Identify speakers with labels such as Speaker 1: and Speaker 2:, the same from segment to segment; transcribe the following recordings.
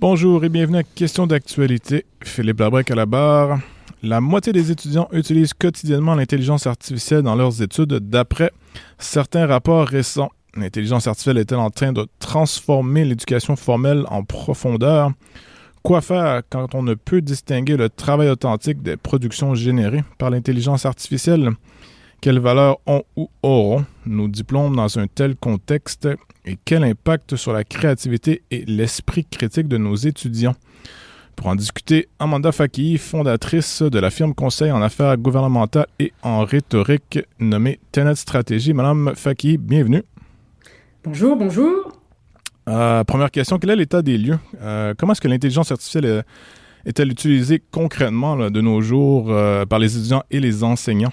Speaker 1: Bonjour et bienvenue à Question d'actualité. Philippe Labrec à la barre. La moitié des étudiants utilisent quotidiennement l'intelligence artificielle dans leurs études d'après certains rapports récents. L'intelligence artificielle est-elle en train de transformer l'éducation formelle en profondeur? Quoi faire quand on ne peut distinguer le travail authentique des productions générées par l'intelligence artificielle? Quelle valeur ont ou auront nos diplômes dans un tel contexte et quel impact sur la créativité et l'esprit critique de nos étudiants? Pour en discuter, Amanda Fakihi, fondatrice de la firme conseil en affaires gouvernementales et en rhétorique nommée Tenet Stratégie. Madame Fakihi, bienvenue.
Speaker 2: Bonjour, bonjour.
Speaker 1: Première question, quel est l'état des lieux? Comment est-ce que l'intelligence artificielle est-elle utilisée concrètement là, de nos jours par les étudiants et les enseignants?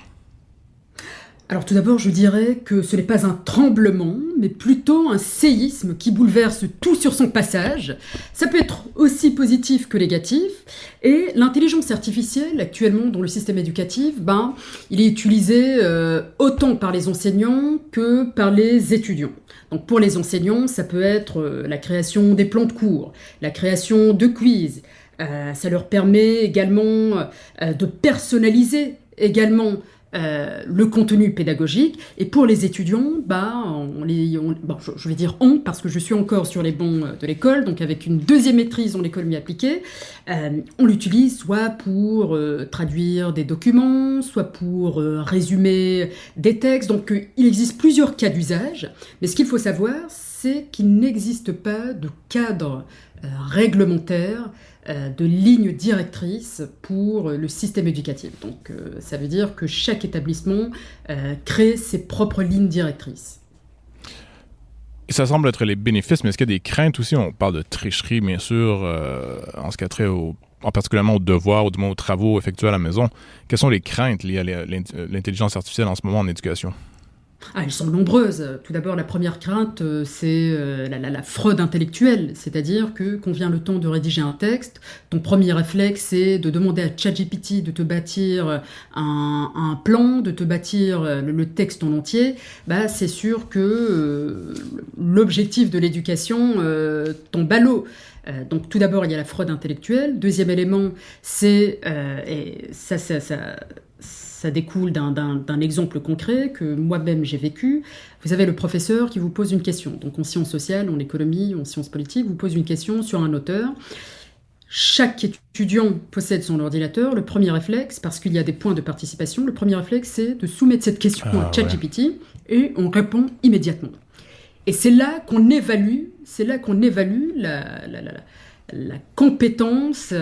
Speaker 2: Alors tout d'abord, je dirais que ce n'est pas un tremblement, mais plutôt un séisme qui bouleverse tout sur son passage. Ça peut être aussi positif que négatif. Et l'intelligence artificielle, actuellement dans le système éducatif, il est utilisé autant par les enseignants que par les étudiants. Donc pour les enseignants, ça peut être la création des plans de cours, la création de quiz. Ça leur permet également de personnaliser également le contenu pédagogique. Et pour les étudiants, je vais dire parce que je suis encore sur les bancs de l'école, donc avec une deuxième maîtrise en économie appliquée, on l'utilise soit pour traduire des documents, soit pour résumer des textes. Donc il existe plusieurs cas d'usage, mais ce qu'il faut savoir, c'est qu'il n'existe pas de cadre réglementaire, de ligne directrice pour le système éducatif. Donc ça veut dire que chaque établissement crée ses propres lignes directrices.
Speaker 1: Et ça semble être les bénéfices, mais est-ce qu'il y a des craintes aussi? On parle de tricherie, bien sûr, en ce qui a trait en particulièrement aux devoirs ou du moins aux travaux effectués à la maison. Quelles sont les craintes liées à l'intelligence artificielle en ce moment en éducation?
Speaker 2: Elles sont nombreuses. Tout d'abord, la première crainte, c'est la fraude intellectuelle. C'est-à-dire que quand vient le temps de rédiger un texte, ton premier réflexe, c'est de demander à ChatGPT de te bâtir un plan, de te bâtir le texte en entier. C'est sûr que l'objectif de l'éducation tombe à l'eau. Donc tout d'abord, il y a la fraude intellectuelle. Deuxième élément, c'est... Ça découle d'un exemple concret que moi-même j'ai vécu. Vous avez le professeur qui vous pose une question. Donc en sciences sociales, en économie, en sciences politiques, vous pose une question sur un auteur. Chaque étudiant possède son ordinateur. Le premier réflexe, parce qu'il y a des points de participation, le premier réflexe, c'est de soumettre cette question à ChatGPT et on répond immédiatement. Et c'est là qu'on évalue la compétence,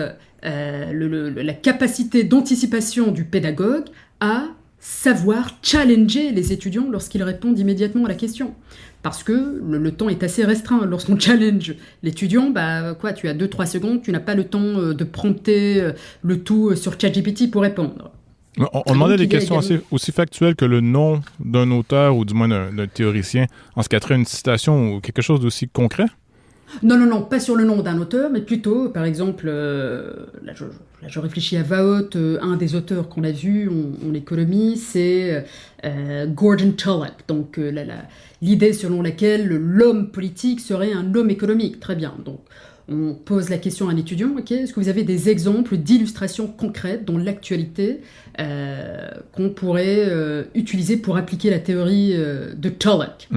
Speaker 2: la capacité d'anticipation du pédagogue à savoir challenger les étudiants lorsqu'ils répondent immédiatement à la question. Parce que le temps est assez restreint. Lorsqu'on challenge l'étudiant, tu as 2-3 secondes, tu n'as pas le temps de prompter le tout sur ChatGPT pour répondre.
Speaker 1: On demandait des questions aussi factuelles que le nom d'un auteur ou du moins d'un théoricien en ce qui a trait à une citation ou quelque chose d'aussi concret?
Speaker 2: Non, pas sur le nom d'un auteur, mais plutôt, par exemple, je réfléchis à voix haute, un des auteurs qu'on a vu en économie, c'est Gordon Tullock. Donc, l'idée selon laquelle l'homme politique serait un homme économique. Très bien. Donc, on pose la question à un étudiant, est-ce que vous avez des exemples d'illustrations concrètes dans l'actualité qu'on pourrait utiliser pour appliquer la théorie de Tullock?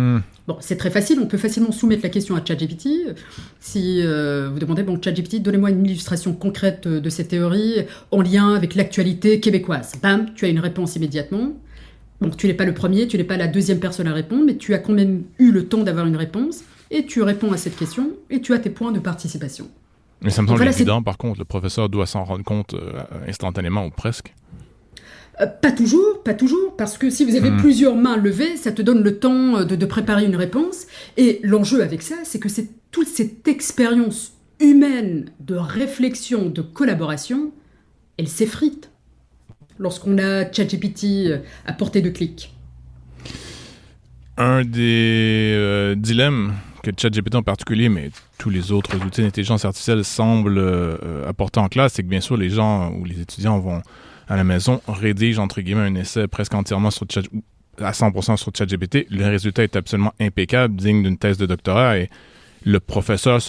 Speaker 2: Bon, c'est très facile, on peut facilement soumettre la question à ChatGPT. Si vous demandez, ChatGPT, donnez-moi une illustration concrète de cette théorie en lien avec l'actualité québécoise. Bam, tu as une réponse immédiatement. Bon, tu n'es pas le premier, tu n'es pas la deuxième personne à répondre, mais tu as quand même eu le temps d'avoir une réponse, et tu réponds à cette question, et tu as tes points de participation.
Speaker 1: Mais ça me semble évident, par contre, le professeur doit s'en rendre compte instantanément ou presque.
Speaker 2: Pas toujours, parce que si vous avez plusieurs mains levées, ça te donne le temps de préparer une réponse. Et l'enjeu avec ça, c'est que c'est toute cette expérience humaine de réflexion, de collaboration, elle s'effrite lorsqu'on a ChatGPT à portée de clic.
Speaker 1: Un des dilemmes que ChatGPT en particulier, mais tous les autres outils d'intelligence artificielle semblent apporter en classe, c'est que bien sûr, les gens ou les étudiants vont à la maison, rédige, entre guillemets, un essai presque entièrement à 100% sur ChatGPT. Le résultat est absolument impeccable, digne d'une thèse de doctorat, et le professeur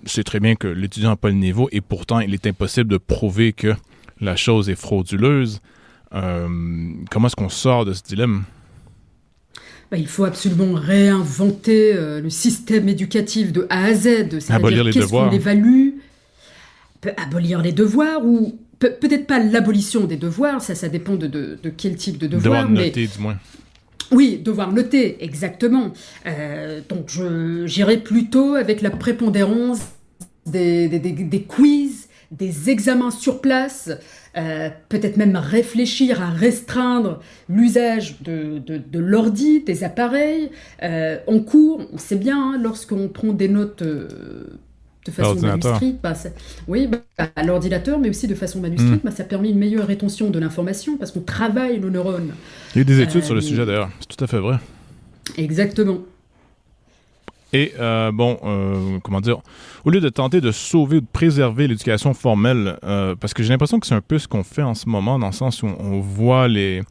Speaker 1: c'est très bien que l'étudiant n'a pas le niveau et pourtant, il est impossible de prouver que la chose est frauduleuse. Comment est-ce qu'on sort de ce dilemme?
Speaker 2: Il faut absolument réinventer le système éducatif de A à Z, c'est-à-dire
Speaker 1: Abolir les
Speaker 2: qu'est-ce
Speaker 1: devoirs.
Speaker 2: qu'on évalue, abolir les devoirs ou peut-être pas l'abolition des devoirs, ça dépend de quel type de devoir.
Speaker 1: Devoir noter, du moins.
Speaker 2: Oui, devoir noter, exactement. Donc j'irai plutôt avec la prépondérance des quiz, des examens sur place, peut-être même réfléchir à restreindre l'usage de l'ordi, des appareils. En cours, on sait bien, hein, lorsqu'on prend des notes de façon manuscrite, à l'ordinateur, mais aussi de façon manuscrite, ça permet une meilleure rétention de l'information parce qu'on travaille nos neurones.
Speaker 1: Il y a eu des études sur le sujet d'ailleurs, c'est tout à fait vrai.
Speaker 2: Exactement.
Speaker 1: Et comment dire, au lieu de tenter de sauver ou de préserver l'éducation formelle, parce que j'ai l'impression que c'est un peu ce qu'on fait en ce moment, dans le sens où on voit les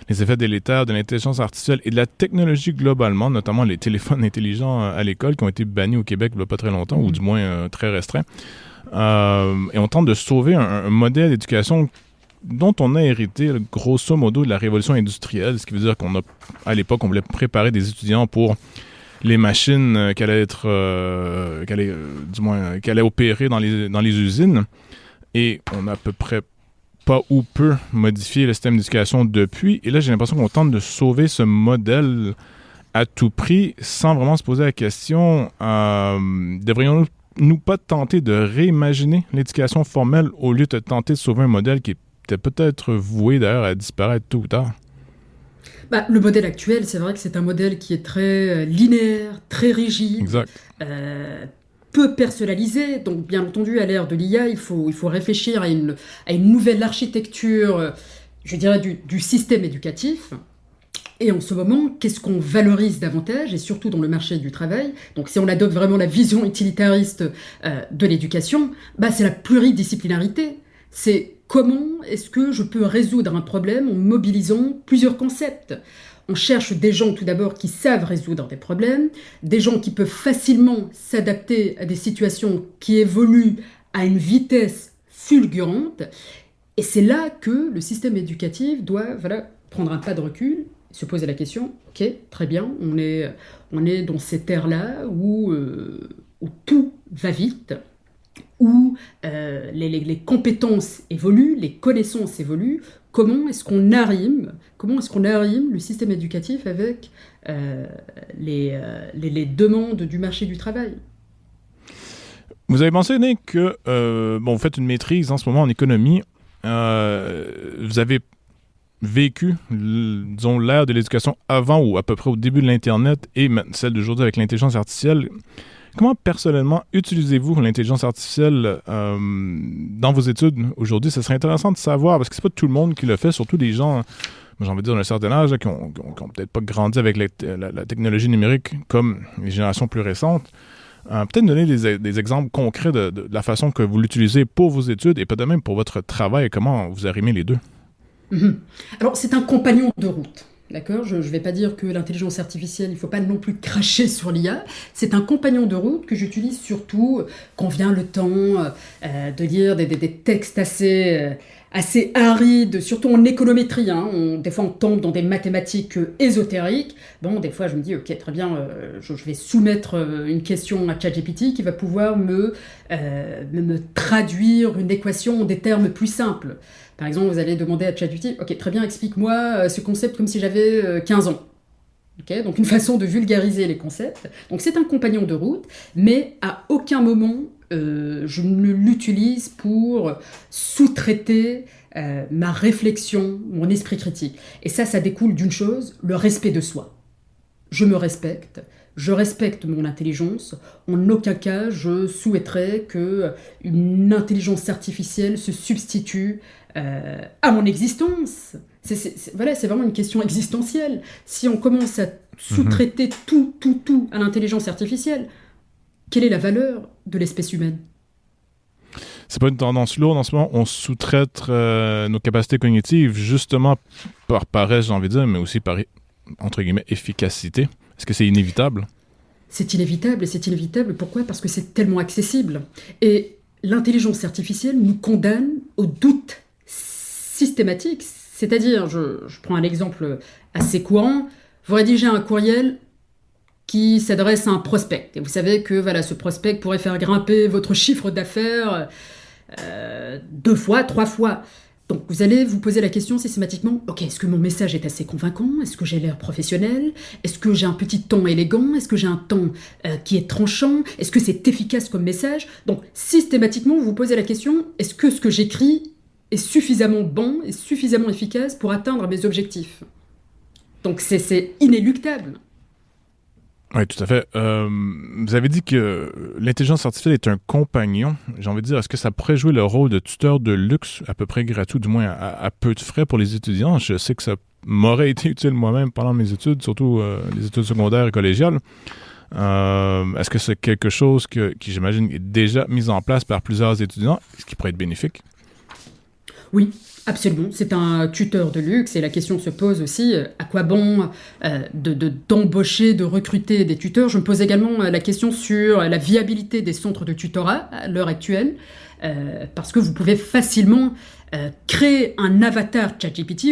Speaker 1: effets délétères de l'intelligence artificielle et de la technologie globalement, notamment les téléphones intelligents à l'école qui ont été bannis au Québec il n'y a pas très longtemps, ou du moins très restreints. Et on tente de sauver un modèle d'éducation dont on a hérité, grosso modo, de la révolution industrielle, ce qui veut dire qu'à l'époque, on voulait préparer des étudiants pour les machines qui allaient opérer dans les usines. Et on a à peu près pas ou peu modifié le système d'éducation depuis. Et là, j'ai l'impression qu'on tente de sauver ce modèle à tout prix sans vraiment se poser la question, devrions-nous pas tenter de réimaginer l'éducation formelle au lieu de tenter de sauver un modèle qui était peut-être voué d'ailleurs à disparaître tôt ou tard?
Speaker 2: Le modèle actuel, c'est vrai que c'est un modèle qui est très linéaire, très rigide, peu personnalisé. Donc, bien entendu, à l'ère de l'IA, il faut réfléchir à une nouvelle architecture, je dirais, du système éducatif. Et en ce moment, qu'est-ce qu'on valorise davantage, et surtout dans le marché du travail? Donc, si on adopte vraiment la vision utilitariste de l'éducation, c'est la pluridisciplinarité. C'est comment est-ce que je peux résoudre un problème en mobilisant plusieurs concepts? On cherche des gens tout d'abord qui savent résoudre des problèmes, des gens qui peuvent facilement s'adapter à des situations qui évoluent à une vitesse fulgurante. Et c'est là que le système éducatif doit prendre un pas de recul, se poser la question, ok, très bien, on est dans cette ère-là où tout va vite, où les compétences évoluent, les connaissances évoluent. Comment est-ce qu'on arrime le système éducatif avec les demandes du marché du travail?
Speaker 1: Vous avez mentionné que vous faites une maîtrise en ce moment en économie. Vous avez vécu, disons, l'ère de l'éducation avant ou à peu près au début de l'Internet et celle d'aujourd'hui avec l'intelligence artificielle. Comment, personnellement, utilisez-vous l'intelligence artificielle dans vos études aujourd'hui? Ça serait intéressant de savoir, parce que c'est pas tout le monde qui le fait, surtout des gens, j'ai envie de dire, d'un certain âge, qui ont peut-être pas grandi avec la technologie numérique comme les générations plus récentes. Peut-être donner des exemples concrets de la façon que vous l'utilisez pour vos études et peut-être même pour votre travail, et comment vous arrimez les deux.
Speaker 2: Alors, c'est un compagnon de route. D'accord, je ne vais pas dire que l'intelligence artificielle, il ne faut pas non plus cracher sur l'IA. C'est un compagnon de route que j'utilise surtout quand vient le temps de lire des textes assez arides, surtout en économétrie. Des fois, on tombe dans des mathématiques ésotériques. Des fois, je me dis, ok, très bien, je vais soumettre une question à ChatGPT qui va pouvoir me traduire une équation en des termes plus simples. Par exemple, vous allez demander à ChatGPT, ok, très bien, explique-moi ce concept comme si j'avais 15 ans. Okay, donc une façon de vulgariser les concepts. Donc c'est un compagnon de route, mais à aucun moment je ne l'utilise pour sous-traiter ma réflexion, mon esprit critique. Et ça découle d'une chose, le respect de soi. Je me respecte. Je respecte mon intelligence. En aucun cas, je souhaiterais qu'une intelligence artificielle se substitue à mon existence. C'est vraiment une question existentielle. Si on commence à sous-traiter tout à l'intelligence artificielle, quelle est la valeur de l'espèce humaine?
Speaker 1: C'est pas une tendance lourde en ce moment. On sous-traite nos capacités cognitives justement par paresse, j'ai envie de dire, mais aussi par, entre guillemets, efficacité. Est-ce que c'est inévitable?
Speaker 2: C'est inévitable, et c'est inévitable, pourquoi? Parce que c'est tellement accessible. Et l'intelligence artificielle nous condamne au doute systématique. C'est-à-dire, je prends un exemple assez courant, vous rédigez un courriel qui s'adresse à un prospect. Et vous savez que voilà, ce prospect pourrait faire grimper votre chiffre d'affaires 2 fois, 3 fois. Donc vous allez vous poser la question systématiquement, ok, est-ce que mon message est assez convaincant? Est-ce que j'ai l'air professionnel? Est-ce que j'ai un petit ton élégant? Est-ce que j'ai un ton qui est tranchant? Est-ce que c'est efficace comme message? Donc systématiquement, vous vous posez la question, est-ce que ce que j'écris est suffisamment bon et suffisamment efficace pour atteindre mes objectifs? Donc c'est inéluctable.
Speaker 1: Oui, tout à fait. Vous avez dit que l'intelligence artificielle est un compagnon. J'ai envie de dire, est-ce que ça pourrait jouer le rôle de tuteur de luxe, à peu près gratuit, du moins à peu de frais pour les étudiants? Je sais que ça m'aurait été utile moi-même pendant mes études, surtout les études secondaires et collégiales. Est-ce que c'est quelque chose qui, j'imagine, est déjà mis en place par plusieurs étudiants, ce qui pourrait être bénéfique?
Speaker 2: Oui, absolument. C'est un tuteur de luxe et la question se pose aussi, à quoi bon d'embaucher, de recruter des tuteurs? Je me pose également la question sur la viabilité des centres de tutorat à l'heure actuelle, parce que vous pouvez facilement créer un avatar ChatGPT.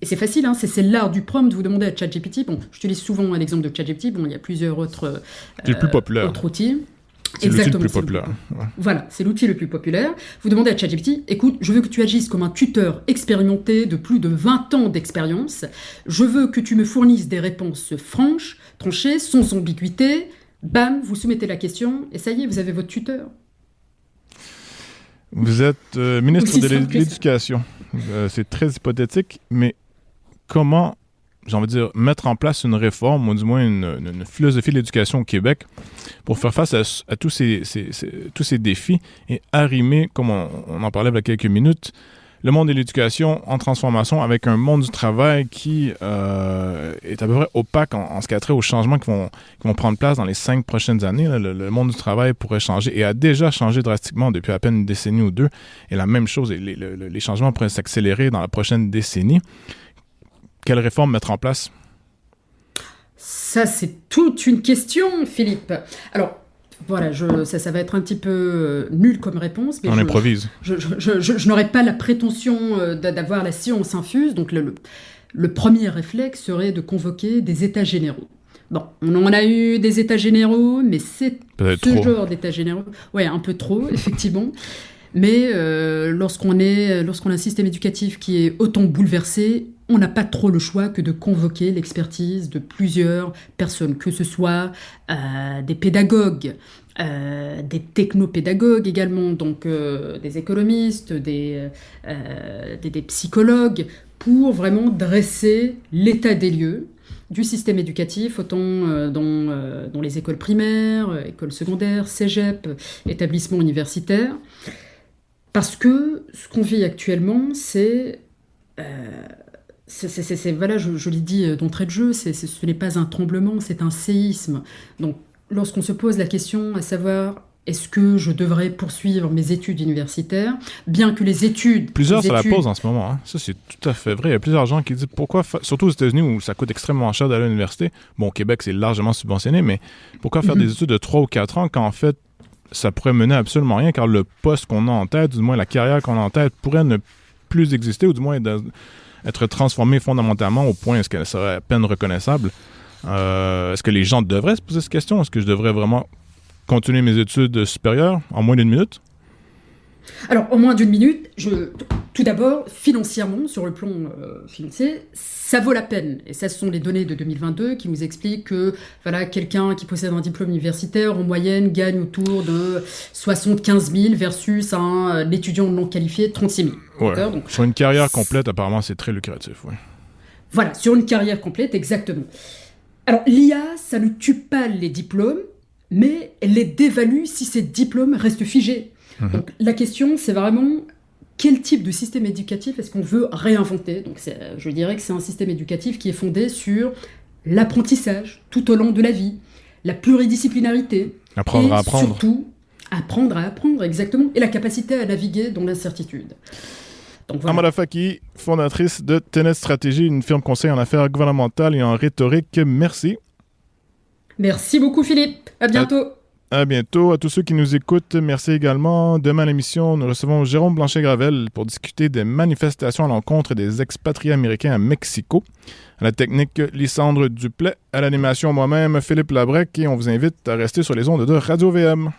Speaker 2: Et c'est facile, hein, c'est l'art du prompt. Vous demandez à ChatGPT. Bon, j'utilise souvent l'exemple de ChatGPT. Bon, il y a plusieurs autres,
Speaker 1: c'est le plus populaire.
Speaker 2: Autres outils.
Speaker 1: C'est l'outil le plus populaire.
Speaker 2: Voilà, c'est l'outil le plus populaire. Vous demandez à ChatGPT, écoute, je veux que tu agisses comme un tuteur expérimenté de plus de 20 ans d'expérience. Je veux que tu me fournisses des réponses franches, tranchées, sans ambiguïté. Bam, vous soumettez la question et ça y est, vous avez votre tuteur.
Speaker 1: Vous êtes ministre de l'Éducation. C'est très hypothétique, mais comment, j'ai envie de dire, mettre en place une réforme, ou du moins une philosophie de l'éducation au Québec pour faire face à tous ces défis et arrimer, comme on en parlait il y a quelques minutes, le monde de l'éducation en transformation avec un monde du travail qui est à peu près opaque en ce qui a trait aux changements qui vont prendre place dans les 5 prochaines années. Là, le monde du travail pourrait changer et a déjà changé drastiquement depuis à peine une décennie ou deux. Et la même chose, les changements pourraient s'accélérer dans la prochaine décennie. Quelle réforme mettre en place?
Speaker 2: Ça, c'est toute une question, Philippe. Alors, voilà, ça va être un petit peu nul comme réponse. Mais
Speaker 1: on improvise.
Speaker 2: Je n'aurais pas la prétention d'avoir la science infuse. Donc, le premier réflexe serait de convoquer des états généraux. Bon, on en a eu des états généraux, mais c'est ce genre d'états généraux. Ouais, un peu trop, effectivement. Mais lorsqu'on a un système éducatif qui est autant bouleversé, on n'a pas trop le choix que de convoquer l'expertise de plusieurs personnes, que ce soit des pédagogues, des technopédagogues également, donc des économistes, des psychologues, pour vraiment dresser l'état des lieux du système éducatif, autant dans les écoles primaires, écoles secondaires, cégep, établissements universitaires. Parce que ce qu'on vit actuellement, voilà, je l'ai dit d'entrée de jeu, ce n'est pas un tremblement, c'est un séisme. Donc, lorsqu'on se pose la question à savoir, est-ce que je devrais poursuivre mes études universitaires, bien que les études...
Speaker 1: Plusieurs se la posent en ce moment, hein. Ça, c'est tout à fait vrai. Il y a plusieurs gens qui disent pourquoi, surtout aux États-Unis où ça coûte extrêmement cher d'aller à l'université. Bon, au Québec, c'est largement subventionné, mais pourquoi faire des études de 3 ou 4 ans quand, en fait, ça pourrait mener à absolument rien, car le poste qu'on a en tête, du moins la carrière qu'on a en tête, pourrait ne plus exister, ou du moins être transformée fondamentalement au point est-ce qu'elle serait à peine reconnaissable. Est-ce que les gens devraient se poser cette question? Est-ce que je devrais vraiment continuer mes études supérieures en moins d'1 minute?
Speaker 2: Alors, en moins d'1 minute, tout d'abord, financièrement, sur le plan financier, ça vaut la peine. Et ça, ce sont les données de 2022 qui nous expliquent que voilà, quelqu'un qui possède un diplôme universitaire, en moyenne, gagne autour de 75 000 versus un étudiant non qualifié, 36 000.
Speaker 1: Ouais. Donc, sur une carrière complète, apparemment, c'est très lucratif. Ouais.
Speaker 2: Voilà, sur une carrière complète, exactement. Alors, l'IA, ça ne tue pas les diplômes, mais elle les dévalue si ces diplômes restent figés. Donc, la question, c'est vraiment quel type de système éducatif est-ce qu'on veut réinventer? Donc, je dirais que c'est un système éducatif qui est fondé sur l'apprentissage tout au long de la vie, la pluridisciplinarité.
Speaker 1: Apprendre à apprendre.
Speaker 2: Surtout, apprendre à apprendre, exactement, et la capacité à naviguer dans l'incertitude.
Speaker 1: Donc, voilà. Amada Faki, fondatrice de Tenet Stratégie, une firme conseil en affaires gouvernementales et en rhétorique. Merci.
Speaker 2: Merci beaucoup Philippe, à bientôt.
Speaker 1: À bientôt. À tous ceux qui nous écoutent, merci également. Demain à l'émission, nous recevons Jérôme Blanchet-Gravel pour discuter des manifestations à l'encontre des expatriés américains à Mexico. À la technique, Lysandre Duplay. À l'animation, moi-même, Philippe Labrec. Et on vous invite à rester sur les ondes de Radio-VM.